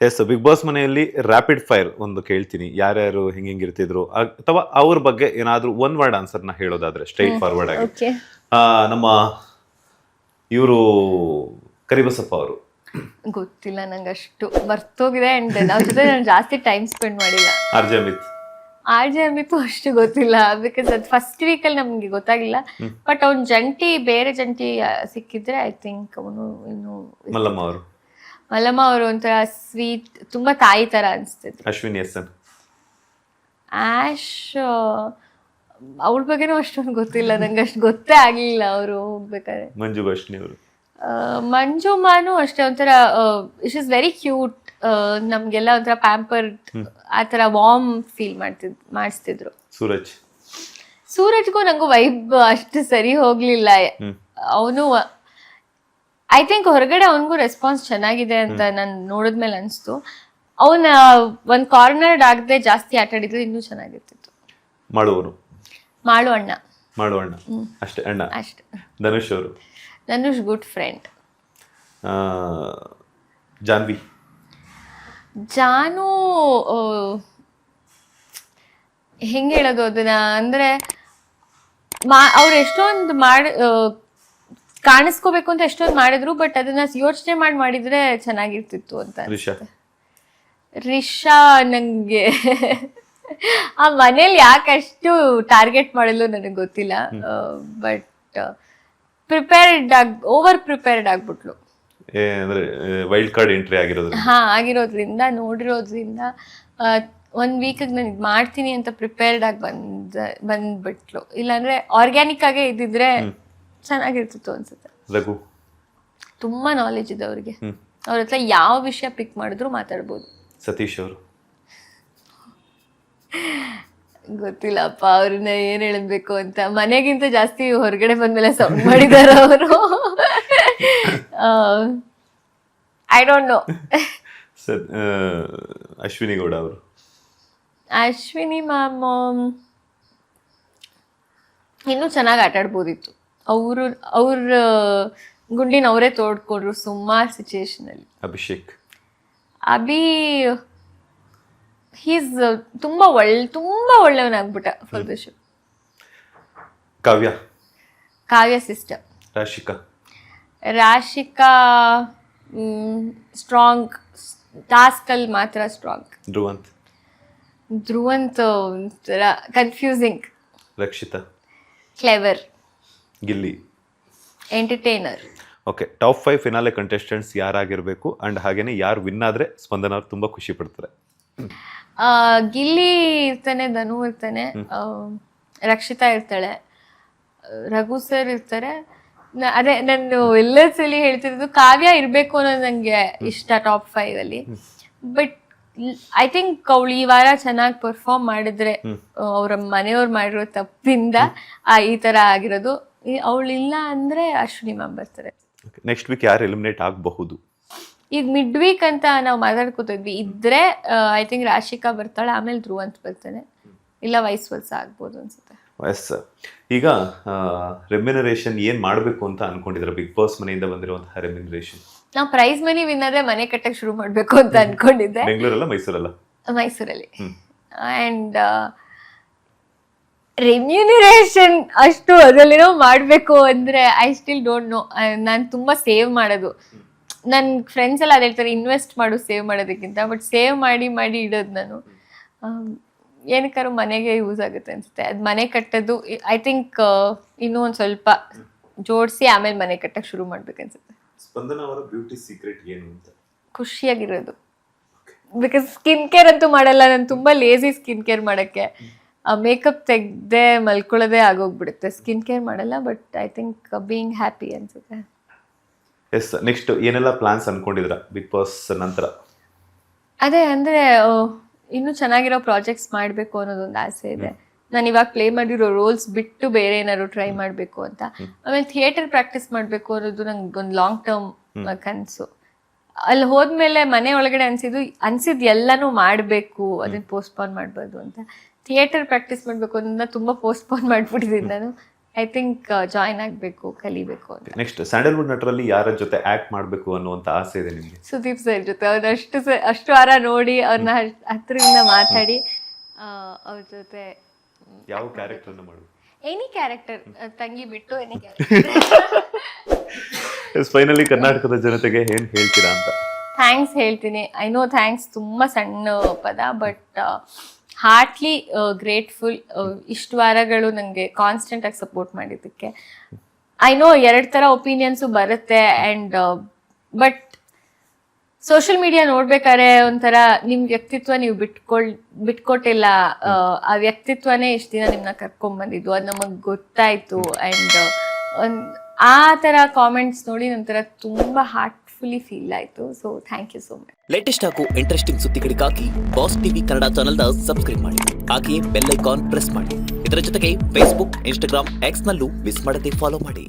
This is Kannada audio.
ಎಸ್, ಬಿಗ್ ಬಾಸ್ ಮನೆಯಲ್ಲಿ ರ್ಯಾಪಿಡ್ ಫೈರ್ ಒಂದು ಕೇಳ್ತೀನಿ, ಯಾರ್ಯಾರು ಹೆಂಗಿರ್ತಿದ್ರು ಅಥವಾ ಅವ್ರ ಬಗ್ಗೆ ಏನಾದ್ರೂ ಒನ್ ವರ್ಡ್ ಆನ್ಸರ್ನ ಹೇಳೋದಾದ್ರೆ ಸ್ಟ್ರೈಟ್ ಫಾರ್ವರ್ಡ್ ಆಗಿ. ಓಕೆ. ನಮ್ಮ ಇವರು ಕರಿಬಸಪ್ಪ ಅವರು ಗೊತ್ತಿಲ್ಲ ನಂಗೆ, ಅಷ್ಟು ಮರ್ತೋಗಿದೆ. ಅಂಡ್ ಅವ್ರ ಜೊತೆ ನಾನು ಜಾಸ್ತಿ ಟೈಮ್ ಸ್ಪೆಂಡ್ ಮಾಡಿಲ್ಲ. ಆರ್ಜೆ ಅಮಿತ್ ಅಮಿತು ಅಷ್ಟು ಗೊತ್ತಿಲ್ಲ, ಬಿಕಾಸ್ ಅದು ಫಸ್ಟ್ ವೀಕಲ್ಲಿ ನಮ್ಗೆ ಗೊತ್ತಾಗಿಲ್ಲ. ಬಟ್ ಅವ್ನು ಬೇರೆ ಜಂಟಿ ಸಿಕ್ಕಿದ್ರೆ ಐ ಥಿಂಕ್ ಅವನು ಇನ್ನು. ಮಲ್ಲಮ್ಮ ಅವರು ಒಂಥರ ಸ್ವೀಟ್, ತುಂಬಾ ತಾಯಿ ತರ ಅನ್ಸ್ತಿದ್ರು. ಅಶ್ವಿನಿ ಎಸ್ ಎನ್ ಆಶ್ ಅವ್ಳ ಬಗ್ಗೆನೂ ಅಷ್ಟೊಂದು ಗೊತ್ತಿಲ್ಲ ನಂಗೆ, ಅಷ್ಟು ಗೊತ್ತೇ ಆಗ್ಲಿಲ್ಲ ಅವರು ಹೋಗ್ಬೇಕಾದ್ರೆ. ಮಂಜುಮಾನು ಅಷ್ಟೇ, ಒಂಥರ ಇಟ್ ಇಸ್ ವೆರಿ ಕ್ಯೂಟ್. ನಮ್ಗೆಲ್ಲ ಒಂಥರ ಪ್ಯಾಂಪರ್ಡ್, ಆ ಥರ ವಾರ್ಮ್ ಫೀಲ್ ಮಾಡಿಸ್ತಿದ್ರು. ಸೂರಜ್ಗೂ ನಂಗೂ ವೈಬ್ ಅಷ್ಟು ಸರಿ ಹೋಗ್ಲಿಲ್ಲ. ಅವನು ಐ ಥಿಂಕ್ ಹೊರಗಡೆ ಅವನಿಗೂ ರೆಸ್ಪಾನ್ಸ್ ಚೆನ್ನಾಗಿದೆ ಅಂತ ನಾನು ನೋಡಿದ್ಮೇಲೆ ಅನಿಸ್ತು. ಅವನ ಒಂದು ಕಾರ್ನರ್ಡ್ ಆಗದೆ ಜಾಸ್ತಿ ಆಟ ಆಡಿದ್ರೆ ಇನ್ನೂ ಚೆನ್ನಾಗಿರ್ತಿತ್ತು. ಮಾಳು ಅಣ್ಣ ಅಷ್ಟೇ. ಅಣ್ಣ ಅಷ್ಟೇ. Dhanush good friend. ಜಾನು ಹೆಂಗೆ ಹೇಳೋದು ಅದನ್ನ ಅಂದ್ರೆ, ಅವ್ರು ಎಷ್ಟೊಂದು ಕಾಣಿಸ್ಕೋಬೇಕು ಅಂತ ಎಷ್ಟೊಂದು ಮಾಡಿದ್ರು, ಬಟ್ ಅದನ್ನ ಯೋಚನೆ ಮಾಡಿದ್ರೆ ಚೆನ್ನಾಗಿರ್ತಿತ್ತು ಅಂತ. ರಿಷಾ ನಂಗೆ ಆ ಮನೇಲಿ ಯಾಕಷ್ಟು ಟಾರ್ಗೆಟ್ ಮಾಡಲು ನನಗೆ ಗೊತ್ತಿಲ್ಲ. ಬಟ್ ಓವರ್ ಪ್ರಿಪೇರ್ಡ್ ಆಗ್ಬಿಟ್ಲು. ವೈಲ್ಡ್ ಕಾರ್ಡ್ ಎಂಟ್ರಿ ಆಗಿರೋದ್ರಿಂದ ನೋಡಿರೋದ್ರಿಂದ ಒಂದ್ ವೀಕ್ ನಾನು ಇದು ಮಾಡ್ತೀನಿ ಅಂತ ಪ್ರಿಪೇರ್ಡ್ ಆಗಿ ಬಂದ್ಬಿಟ್ಲು. ಇಲ್ಲಾಂದ್ರೆ ಆರ್ಗ್ಯಾನಿಕ್ ಆಗೇ ಇದ್ದಿದ್ರೆ ಚೆನ್ನಾಗಿರ್ತಿತ್ತು ಅನ್ಸುತ್ತೆ. ತುಂಬಾ ನಾಲೆಜ್ ಇದೆ ಅವ್ರಿಗೆ, ಅವ್ರ ಹತ್ರ ಯಾವ ವಿಷಯ ಪಿಕ್ ಮಾಡಿದ್ರು ಮಾತಾಡ್ಬೋದು. ಸತೀಶ್ ಅವರು ಗೊತ್ತಿಲ್ಲಪ್ಪ ಅವ್ರನ್ನ ಏನ್ ಹೇಳಬೇಕು ಅಂತ. ಮನೆಗಿಂತ ಜಾಸ್ತಿ ಹೊರಗಡೆ ಬಂದ್ಮೇಲೆ ಸೌಂಡ್ ಮಾಡಿದಾರ ಅವರು. I don't know. Ashwini Gowda ಅವರು. ಅಶ್ವಿನಿ ಮ್ಯಾಮ್ ಇನ್ನೂ ಚೆನ್ನಾಗಿ ಆಟ ಆಡ್ಬೋದಿತ್ತು. ಅವ್ರ ಗುಂಡಿನ ಅವರೇ ತೋಡ್ಕೊಂಡ್ರು ಸುಮಾರು ಸಿಚುಯೇಷನ್ ಅಲ್ಲಿ. ಹೀಸ್ ತುಂಬಾ ಒಳ್ಳೆಯವನಾಗ್ಬಿಟ್ಟ for the show. Kavya sister. Rashika strong, task ಅಲ್ಲಿ ಮಾತ್ರ ಸ್ಟ್ರಾಂಗ್. ಧ್ರುವಂತ್ ಒಂಥರ confusing. Rakshitha clever. Gilli entertainer. Okay, top 5 finale contestants ಯಾರಾಗಿರ್ಬೇಕು ಅಂಡ್ ಹಾಗೇನೆ ಯಾರು ವಿನ್ ಆದ್ರೆ ಸ್ಪಂದನ ಅವ್ರು ತುಂಬಾ ಖುಷಿ ಪಡ್ತಾರೆ? ಗಿಲ್ಲಿ ಇರ್ತಾನೆ, ಧನು ಇರ್ತಾನೆ, ರಕ್ಷಿತಾ ಇರ್ತಾಳೆ, ರಘು ಸರ್ ಇರ್ತಾರೆ. ಅದೇ ನಾನು ಎಲ್ಲ ಸಲ ಹೇಳ್ತಿರೋದು ಕಾವ್ಯ ಇರ್ಬೇಕು ಅನ್ನೋದು ನಂಗೆ ಇಷ್ಟ ಟಾಪ್ 5 ಅಲ್ಲಿ. ಬಟ್ ಐ ಥಿಂಕ್ ಅವಳು ಈ ವಾರ ಚೆನ್ನಾಗಿ ಪರ್ಫಾರ್ಮ್ ಮಾಡಿದ್ರೆ, ಅವ್ರ ಮನೆಯವ್ರು ಮಾಡಿರೋ ತಪ್ಪಿಂದ ಈ ತರ ಆಗಿರೋದು. ಅವಳಿಲ್ಲ ಅಂದ್ರೆ ಅಶ್ವಿನಿ ಮ್ಯಾಮ್ ಬರ್ತಾರೆ. ನೆಕ್ಸ್ಟ್ ವೀಕ್ ಯಾರು ಎಲಿಮಿನೇಟ್ ಆಗಬಹುದು? ಈಗ ಮಿಡ್ ವೀಕ್ ಅಂತ ನಾವು ಮಾತಾಡ್ಕೋತಿದ್ವಿ. ಇದ್ರೆ ಐ ಥಿಂಕ್ ರಾಶಿಕಾ ಬರ್ತಾಳೆ, ಆಮೇಲೆ ಧ್ರುವಂತ್ ಬರ್ತಾನೆ, ಇಲ್ಲ ವೈಸ್ ವರ್ಸ ಆಗ್ಬೋದು ಅನ್ಸುತ್ತೆ. ಎಸ್, ಈಗ ರೆಮ್ಯುನರೇಷನ್ ಏನ್ ಮಾಡ್ಬೇಕು ಅಂತ ಅನ್ಕೊಂಡಿದ್ರ? ಬಿಗ್ ಬಾಸ್ ಮನೆಯಿಂದ ಬಂದಿರುವಂತಹ ರೆಮ್ಯುನರೇಷನ್ ನಾವು ಪ್ರೈಸ್ ಮನಿ ವಿನ್ ಆದ್ರೆ ಮನೆ ಕಟ್ಟಕ್ಕೆ ಶುರು ಮಾಡ್ಬೇಕು ಅಂತ ಅನ್ಕೊಂಡಿದ್ದೆ. ಬೆಂಗಳೂರಲ್ಲ ಮೈಸೂರಲ್ಲಿ. ಅಂಡ್ ರೆಮ್ಯುನರೇಷನ್ ಅಷ್ಟು ಅದರಲ್ಲೇನೋ ಮಾಡಬೇಕು ಅಂದರೆ ಐ ಸ್ಟಿಲ್ ಡೋಂಟ್ ನೋ. ನಾನು ತುಂಬ ಸೇವ್ ಮಾಡೋದು, ನನ್ನ ಫ್ರೆಂಡ್ಸ್ ಎಲ್ಲ ಅದೇ ಹೇಳ್ತಾರೆ ಇನ್ವೆಸ್ಟ್ ಮಾಡು ಸೇವ್ ಮಾಡೋದಕ್ಕಿಂತ. ಬಟ್ ಸೇವ್ ಮಾಡಿ ಇಡೋದು ನಾನು ಏನಕ್ಕಾದ್ರು ಮನೆಗೆ ಯೂಸ್ ಆಗುತ್ತೆ ಅನಿಸುತ್ತೆ. ಅದು ಮನೆ ಕಟ್ಟೋದು ಐ ಥಿಂಕ್ ಇನ್ನೂ ಒಂದು ಸ್ವಲ್ಪ ಜೋಡಿಸಿ ಆಮೇಲೆ ಮನೆ ಕಟ್ಟಕ್ಕೆ ಶುರು ಮಾಡ್ಬೇಕನ್ಸುತ್ತೆ. ಸ್ಪಂದನ ಅವರ ಬ್ಯೂಟಿ ಸೀಕ್ರೆಟ್ ಏನು ಅಂತ? ಖುಷಿಯಾಗಿರೋದು. ಬಿಕಾಸ್ ಸ್ಕಿನ್ ಕೇರ್ ಅಂತೂ ಮಾಡಲ್ಲ, ನಾನು ತುಂಬ ಲೇಸಿ ಸ್ಕಿನ್ ಕೇರ್ ಮಾಡೋಕ್ಕೆ. ಮೇಕಪ್ ತೆಗ್ದೆ ಮಲ್ಕೊಳ್ಳೋದೇ ಆಗೋಗ್ಬಿಡುತ್ತೆ, ಸ್ಕಿನ್ ಕೇರ್ ಮಾಡಲ್ಲ. But I think being happy ಅನ್ಸುತ್ತೆ. ಎಸ್, ನೆಕ್ಸ್ಟ್ ಏನೆಲ್ಲ ಪ್ಲಾನ್ಸ್ ಅನ್ಕೊಂಡಿದ್ರ ಬಿಗ್ ಬಾಸ್ ನಂತರ? ಅದೇ ಅಂದರೆ ಇನ್ನೂ ಚೆನ್ನಾಗಿರೋ ಪ್ರಾಜೆಕ್ಟ್ಸ್ ಮಾಡಬೇಕು ಅನ್ನೋದೊಂದು ಆಸೆ ಇದೆ. ನಾನು ಇವಾಗ ಪ್ಲೇ ಮಾಡಿರೋ ರೋಲ್ಸ್ ಬಿಟ್ಟು ಬೇರೆ ಏನಾದ್ರು ಟ್ರೈ ಮಾಡಬೇಕು ಅಂತ. ಆಮೇಲೆ ಥಿಯೇಟರ್ ಪ್ರಾಕ್ಟೀಸ್ ಮಾಡಬೇಕು ಅನ್ನೋದು ನಂಗೆ ಒಂದು ಲಾಂಗ್ ಟರ್ಮ್ ಕನಸು. ಅಲ್ಲಿ ಹೋದ್ಮೇಲೆ ಮನೆ ಒಳಗಡೆ ಅನ್ಸಿದ್ದು ಎಲ್ಲನೂ ಮಾಡಬೇಕು, ಅದನ್ನ ಪೋಸ್ಟ್ಪೋನ್ ಮಾಡ್ಬಾರ್ದು ಅಂತ. ಥಿಯೇಟರ್ ಪ್ರಾಕ್ಟೀಸ್ ಮಾಡಬೇಕು ಅದನ್ನ ತುಂಬ ಪೋಸ್ಟ್ಪೋನ್ ಮಾಡಿಬಿಟ್ಟಿದ್ದೀನಿ ನಾನು. ಐ ಥಿಂಕ್ ಜಾಯಿನ್ ಆಗಬೇಕು, ಕಲಿಬೇಕು ಅಂತ. ನೆಕ್ಸ್ಟ್ ಸ್ಯಾಂಡಲ್ವುಡ್ ನಟರಲ್ಲಿ ಯಾರ ಜೊತೆ ಆಕ್ಟ್ ಮಾಡಬೇಕು ಅನ್ನುವಂತ ಆಸೆ ಇದೆ ನಿಮ್ಗೆ? ಸುದೀಪ್ ಸರ್ ಜೊತೆ ಅವ್ರನ್ನ ಅಷ್ಟು ವಾರ ನೋಡಿ ಅವ್ರನ್ನ ಹತ್ರದಿಂದ ಮಾತಾಡಿ ಅವ್ರ ಜೊತೆ ಯಾವ ಕ್ಯಾರೆಕ್ಟರ್ ಮಾಡುದು? ಎನಿ ಕ್ಯಾರೆಕ್ಟರ್, ತಂಗಿ ಬಿಟ್ಟು ಎನಿ ಕ್ಯಾರೆಕ್ಟರ್. ಫೈನಲಿ ಕರ್ನಾಟಕದ ಜನತೆಗೆ ಏನ್ ಹೇಳ್ತೀರಾ ಅಂತ? ಥ್ಯಾಂಕ್ಸ್ ಹೇಳ್ತೀನಿ. ಐ ನೋ ಥ್ಯಾಂಕ್ಸ್ ತುಂಬ ಸಣ್ಣ ಪದ, ಬಟ್ ಹಾರ್ಟ್ಲಿ ಗ್ರೇಟ್ಫುಲ್. ಇಷ್ಟು ವಾರಗಳು ನನಗೆ ಕಾನ್ಸ್ಟೆಂಟ್ ಆಗಿ ಸಪೋರ್ಟ್ ಮಾಡಿದ್ದಕ್ಕೆ. ಐ ನೋ 2 ಥರ ಒಪಿನಿಯನ್ಸು ಬರುತ್ತೆ, ಆ್ಯಂಡ್ ಬಟ್ ಸೋಷಿಯಲ್ ಮೀಡಿಯಾ ನೋಡ್ಬೇಕಾದ್ರೆ ಒಂಥರ ನಿಮ್ಮ ವ್ಯಕ್ತಿತ್ವ ನೀವು ಬಿಟ್ಕೊಟ್ಟಿಲ್ಲ, ಆ ವ್ಯಕ್ತಿತ್ವನೇ ಇಷ್ಟು ದಿನ ನಿಮ್ಮನ್ನ ಕರ್ಕೊಂಡ್ಬಂದಿದ್ದು, ಅದು ನಮಗೆ ಗೊತ್ತಾಯ್ತು. ಆ್ಯಂಡ್ ಆ ಥರ ಕಾಮೆಂಟ್ಸ್ ನೋಡಿ ನಂತರ ತುಂಬ ಹಾರ್ಟ್ಫುಲಿ ಫೀಲ್ ಆಯಿತು. So thank you so much. Latest ಹಾಗೂ ಇಂಟ್ರೆಸ್ಟಿಂಗ್ ಸುದ್ದಿಗಳಿಗಾಗಿ ಬಾಸ್ ಟಿವಿ ಕನ್ನಡ ಚಾನೆಲ್ನ ಸಬ್ಸ್ಕ್ರೈಬ್ ಮಾಡಿ, ಹಾಗೆಯೇ ಬೆಲ್ ಐಕಾನ್ ಪ್ರೆಸ್ ಮಾಡಿ. ಇದರ ಜೊತೆಗೆ ಫೇಸ್ಬುಕ್, ಇನ್ಸ್ಟಾಗ್ರಾಮ್, ಎಕ್ಸ್ ನಲ್ಲೂ ಮಿಸ್ ಮಾಡದೆ ಫಾಲೋ ಮಾಡಿ.